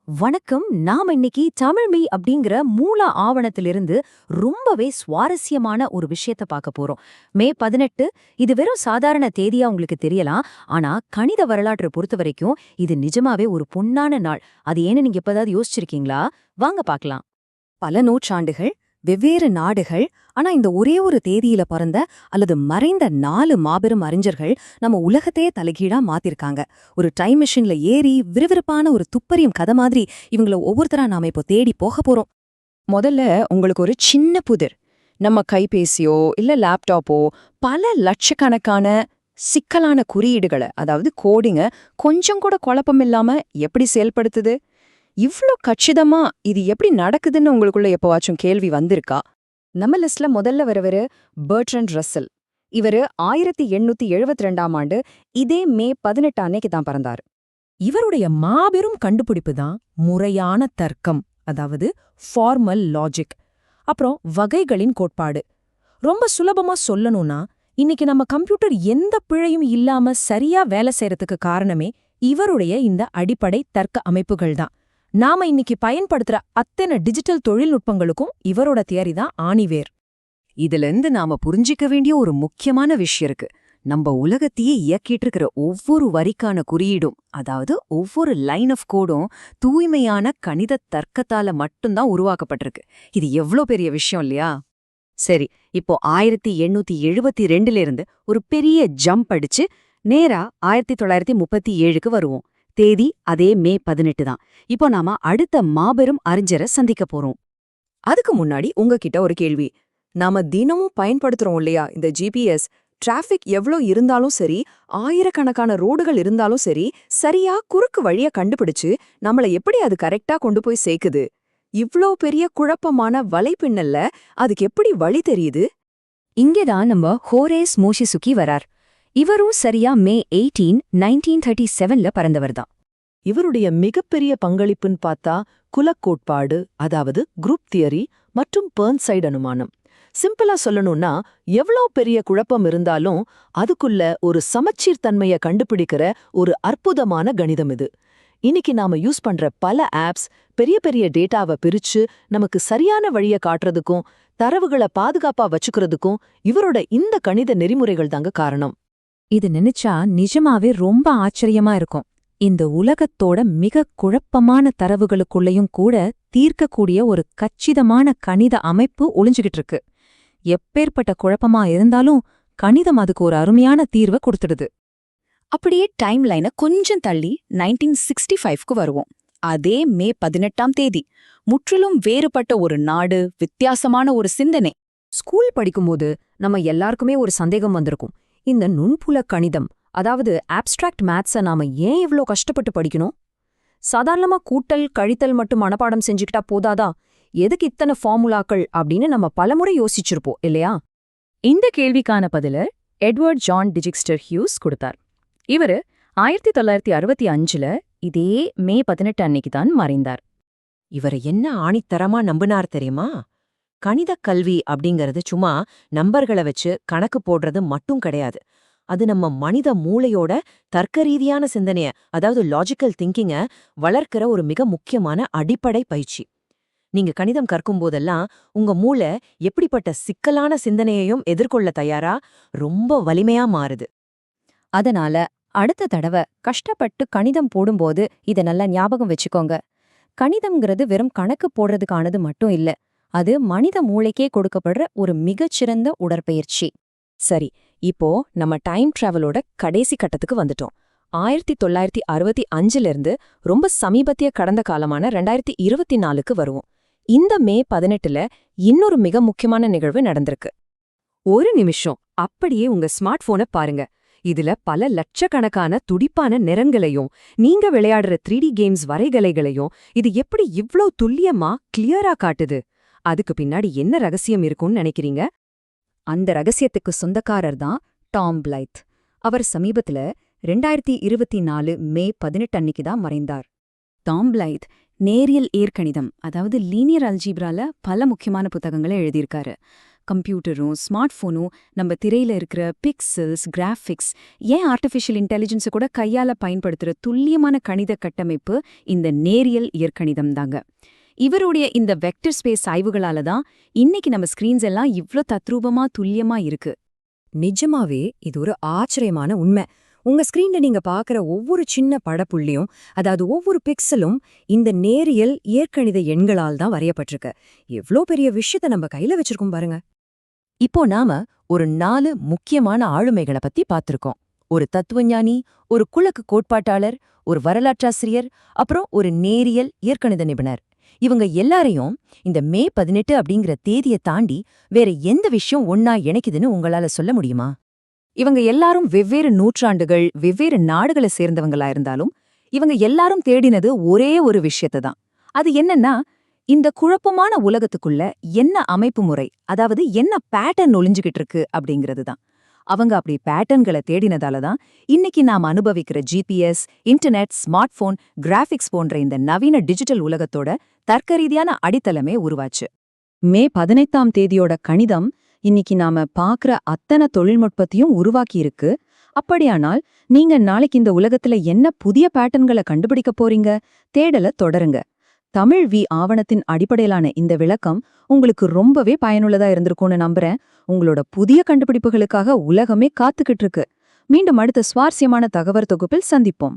வணக்கம். நாம இன்னைக்கு தமிழ்மி அப்படிங்கிற மூல ஆவணத்திலிருந்து ரொம்பவே சுவாரஸ்யமான ஒரு விஷயத்த பார்க்க போறோம். மே 18 இது வெறும் சாதாரண தேதியா உங்களுக்கு தெரியலாம். ஆனா கணித வரலாற்றை பொறுத்த வரைக்கும் இது நிஜமாவே ஒரு பொன்னான நாள். அது ஏன்னு நீங்க எப்பதாவது யோசிச்சிருக்கீங்களா? வாங்க பார்க்கலாம். பல நூற்றாண்டுகள், வெவ்வேறு நாடுகள், ஆனா இந்த ஒரே ஒரு தேதியில பிறந்த அல்லது மறைந்த 4 மாபெரும் அறிஞர்கள் நம்ம உலகத்தையே தலைகீழா மாத்திருக்காங்க. ஒரு டைம் மிஷின்ல ஏறி விறுவிறுப்பான ஒரு துப்பறியும் கதை மாதிரி இவங்கள ஒவ்வொருத்தரா நாம இப்போ தேடி போக போறோம். முதல்ல உங்களுக்கு ஒரு சின்ன புதிர். நம்ம கைபேசியோ இல்ல லேப்டாப்போ பல லட்சக்கணக்கான சிக்கலான குறியீடுகளை, அதாவது கோடிங்க, கொஞ்சம் கூட குழப்பமில்லாம எப்படி செயல்படுத்துது? இவ்ளோ கச்சிதமா இது எப்படி நடக்குதுன்னு உங்களுக்குள்ள எப்பவாச்சும் கேள்வி வந்திருக்கா? நம்ம லிஸ்ட்ல முதல்ல வரவரு பர்ட்ரண்ட் ரஸ்ஸல். இவரு 1872ஆம் ஆண்டு இதே மே 18 அன்னைக்கு தான் பிறந்தாரு. இவருடைய மாபெரும் கண்டுபிடிப்பு தான் முறையான தர்க்கம், அதாவது ஃபார்மல் லாஜிக். அப்புறம் வகைகளின் கோட்பாடு. ரொம்ப சுலபமா சொல்லணும்னா, இன்னைக்கு நம்ம கம்ப்யூட்டர் எந்த பிழையும் இல்லாம சரியா வேலை செய்யறதுக்கு காரணமே இவருடைய இந்த அடிப்படை தர்க்க அமைப்புகள் தான். நாம இன்னைக்கு பயன்படுத்துற அத்தனை டிஜிட்டல் தொழில்நுட்பங்களுக்கும் இவரோட தியரி தான் ஆணிவேர். இதிலிருந்து நாம புரிஞ்சிக்க வேண்டிய ஒரு முக்கியமான விஷயம் இருக்கு. நம்ம உலகத்தையே இயக்கிட்டு இருக்கிற ஒவ்வொரு வரிக்கான குறியீடும், அதாவது ஒவ்வொரு லைன் ஆஃப் கோடும் தூய்மையான கணித தர்க்கத்தால மட்டும்தான் உருவாக்கப்பட்டிருக்கு. இது எவ்ளோ பெரிய விஷயம் இல்லையா? சரி, இப்போ 1872ல இருந்து ஒரு பெரிய ஜம்ப் அடிச்சு நேரா 1937க்கு வருவோம். தேதி அதே மே 18 தான். இப்போ நாம அடுத்த மாபெரும் அறிஞரை சந்திக்க போறோம். அதுக்கு முன்னாடி உங்ககிட்ட ஒரு கேள்வி. நாம தினமும் பயன்படுத்துறோம் இல்லையா இந்த ஜிபிஎஸ்? டிராஃபிக் எவ்ளோ இருந்தாலும் சரி, ஆயிரக்கணக்கான ரோடுகள் இருந்தாலும் சரி, சரியா குறுக்கு வழிய கண்டுபிடிச்சு நம்மள எப்படி அது கரெக்டா கொண்டு போய் சேர்க்குது? இவ்ளோ பெரிய குழப்பமான வலைப்பின்னல்ல அதுக்கு எப்படி வழி தெரியுது? இங்கேதான் நம்ம ஹோரேஸ் மோஷிசுகி வரார். இவரும் சரியா மே 18, 1937ல பிறந்தவர்தான். இவருடைய மிகப்பெரிய பங்களிப்புன்னு பார்த்தா குலக்கோட்பாடு, அதாவது குரூப் தியரி மற்றும் பெர்ன்சைட் அனுமானம். சிம்பிளா சொல்லணும்னா, எவ்வளோ பெரிய குழப்பம் இருந்தாலும் அதுக்குள்ள ஒரு சமச்சீர் தன்மைய கண்டுபிடிக்கிற ஒரு அற்புதமான கணிதம் இது. இன்னைக்கு நாம யூஸ் பண்ற பல ஆப்ஸ் பெரிய பெரிய டேட்டாவை பிரிச்சு நமக்கு சரியான வழிய காட்டுறதுக்கும் தரவுகளை பாதுகாப்பா வச்சுக்கிறதுக்கும் இவரோட இந்த கணித நெறிமுறைகள் தாங்க காரணம். இது நினைச்சா நிஜமாவே ரொம்ப ஆச்சரியமா இருக்கும். இந்த உலகத்தோட மிக குழப்பமான தரவுகளுக்குள்ளேயும் கூட தீர்க்கக்கூடிய ஒரு கச்சிதமான கணித அமைப்பு ஒளிஞ்சுகிட்டு இருக்கு. எப்பேற்பட்ட குழப்பமா இருந்தாலும் கணிதம் அதுக்கு ஒரு அருமையான தீர்வை கொடுத்துடுது. அப்படியே டைம் லைனை கொஞ்சம் தள்ளி 1965க்கு வருவோம். அதே மே 18ஆம் தேதி முற்றிலும் வேறுபட்ட ஒரு நாடு, வித்தியாசமான ஒரு சிந்தனை. ஸ்கூல் படிக்கும்போது நம்ம எல்லாருக்குமே ஒரு சந்தேகம் வந்திருக்கும். இந்த நுண்புல கணிதம், அதாவது ஆப்ஸ்ட்ராக்ட் மேத்ஸை நாம ஏன் இவ்ளோ கஷ்டப்பட்டு படிக்கணும்? சாதாரணமா கூட்டல் கழித்தல் மட்டும் மனப்பாடம் செஞ்சுக்கிட்டா போதாதா? எதுக்கு இத்தனை ஃபார்முலாக்கள் அப்படின்னு நம்ம பலமுறை யோசிச்சிருப்போம் இல்லையா? இந்த கேள்விக்கான பதில எட்வர்ட் ஜான் டிஜிக்ஸ்டர் ஹியூஸ் கொடுத்தார். இவரு 1965ல இதே மே 18 அன்னைக்கு தான் மறைந்தார். இவரை என்ன ஆணித்தரமா நம்பினார் தெரியுமா? கணித கல்வி அப்படிங்கறது சும்மா நம்பர்களை வச்சு கணக்கு போடுறது மட்டும் கிடையாது. அது நம்ம மனித மூளையோட தர்க்க ரீதியான சிந்தனைய, அதாவது லாஜிக்கல் திங்கிங்க வளர்க்கிற ஒரு மிக முக்கியமான அடிப்படை பயிற்சி. நீங்க கணிதம் கற்கும் போதெல்லாம் உங்க மூளை எப்படிப்பட்ட சிக்கலான சிந்தனையையும் எதிர்கொள்ள தயாரா, ரொம்ப வலிமையா மாறுது. அதனால அடுத்த தடவை கஷ்டப்பட்டு கணிதம் போடும்போது இத நல்லா ஞாபகம் வச்சுக்கோங்க. கணிதம்ங்கிறது வெறும் கணக்கு போடுறதுக்கானது மட்டும் இல்ல. அது மனித மூளைக்கே கொடுக்கப்படுற ஒரு மிகச்சிறந்த உடற்பயிற்சி. சரி, இப்போ நம்ம டைம் டிராவலோட கடைசி கட்டத்துக்கு வந்துட்டோம். 1965ல இருந்து ரொம்ப சமீபத்திய கடந்த காலமான 2024க்கு வருவோம். இந்த மே 18ல இன்னொரு மிக முக்கியமான நிகழ்வு நடந்திருக்கு. ஒரு நிமிஷம் அப்படியே உங்க ஸ்மார்ட் போனை பாருங்க. இதுல பல லட்சக்கணக்கான துடிப்பான நிறங்களையும் நீங்க விளையாடுற 3D கேம்ஸ் வரைகலைகளையும் இது எப்படி இவ்ளோ துல்லியமா கிளியரா காட்டுது? அதுக்கு பின்னாடி என்ன ரகசியம் இருக்கும்னு நினைக்கிறீங்க? அந்த ரகசியத்துக்கு சொந்தக்காரர் தான் டாம் பிளைத். அவர் சமீபத்துல 2024 மே 18 அன்னைக்கு தான் மறைந்தார். டாம் பிளைத் நேரியல் ஏற்கணிதம், அதாவது லீனியர் அல்ஜீப்ரால பல முக்கியமான புத்தகங்களை எழுதியிருக்காரு. கம்ப்யூட்டரும் ஸ்மார்ட் போனும் நம்ம திரையில இருக்கிற பிக்சல்ஸ், கிராஃபிக்ஸ், ஏன் ஆர்டிஃபிஷியல் இன்டெலிஜென்ஸை கூட கையால பயன்படுத்துற துல்லியமான கணித கட்டமைப்பு இந்த நேரியல் இயற்கணிதம் தாங்க. இவருடைய இந்த வெக்டர் ஸ்பேஸ் ஆய்வுகளால தான் இன்னைக்கு நம்ம ஸ்கிரீன்ஸ் எல்லாம் இவ்ளோ தத்ரூபமா துல்லியமா இருக்கு. நிஜமாவே இது ஒரு ஆச்சரியமான உண்மை. உங்க ஸ்கிரீன்ல நீங்க பாக்குற ஒவ்வொரு சின்ன படப்புள்ளியும், அதாவது ஒவ்வொரு பிக்சலும் இந்த நேரியல் இயற்கணித எண்களால் தான் வரையப்பட்டிருக்கு. எவ்ளோ பெரிய விஷயத்த நம்ம கையில வச்சிருக்கோம் பாருங்க. இப்போ நாம ஒரு 4 முக்கியமான ஆளுமைகளை பத்தி பார்த்திருக்கோம். ஒரு தத்துவஞானி, ஒரு குலக்கு கோட்பாட்டாளர், ஒரு வரலாற்றாசிரியர், அப்புறம் ஒரு நேரியல் இயற்கணித நிபுணர். இவங்க எல்லாரையும் இந்த மே 18 அப்படிங்கிற தேதியை தாண்டி வேற எந்த விஷயம் ஒன்னா இணைக்குதுன்னு உங்களால சொல்ல முடியுமா? இவங்க எல்லாரும் வெவ்வேறு நூற்றாண்டுகள், வெவ்வேறு நாடுகளை சேர்ந்தவங்களா இருந்தாலும் இவங்க எல்லாரும் தேடினது ஒரே ஒரு விஷயத்தை தான். அது என்னன்னா, இந்த குழப்பமான உலகத்துக்குள்ள என்ன அமைப்பு முறை, அதாவது என்ன பேட்டர்ன் ஒளிஞ்சுகிட்டு இருக்கு அப்படிங்கிறது தான். அவங்க அப்படி பேட்டர்ன்களை தேடினதால தான் இன்னைக்கு நாம் அனுபவிக்கிற GPS, internet, smart phone, graphics போன்ற இந்த நவீன டிஜிட்டல் உலகத்தோட தர்க்கரீதியான அடித்தளமே உருவாச்சு. மே 18ஆம் தேதியோட கணிதம் இன்னைக்கு நாம பாக்குற அத்தனை தொழில்நுட்பத்தையும் உருவாக்கியிருக்கு. அப்படியானால் நீங்க நாளைக்கு இந்த உலகத்துல என்ன புதிய பேட்டர்ன்களை கண்டுபிடிக்க போறீங்க? தேடல தொடருங்க. தமிழ் வி ஆவணத்தின் அடிப்படையிலான இந்த விளக்கம் உங்களுக்கு ரொம்பவே பயனுள்ளதா இருந்திருக்கும்னு நம்புறேன். உங்களோட புதிய கண்டுபிடிப்புகளுக்காக உலகமே காத்துக்கிட்டு இருக்கு. மீண்டும் அடுத்த சுவாரஸ்யமான தகவல் தொகுப்பில் சந்திப்போம்.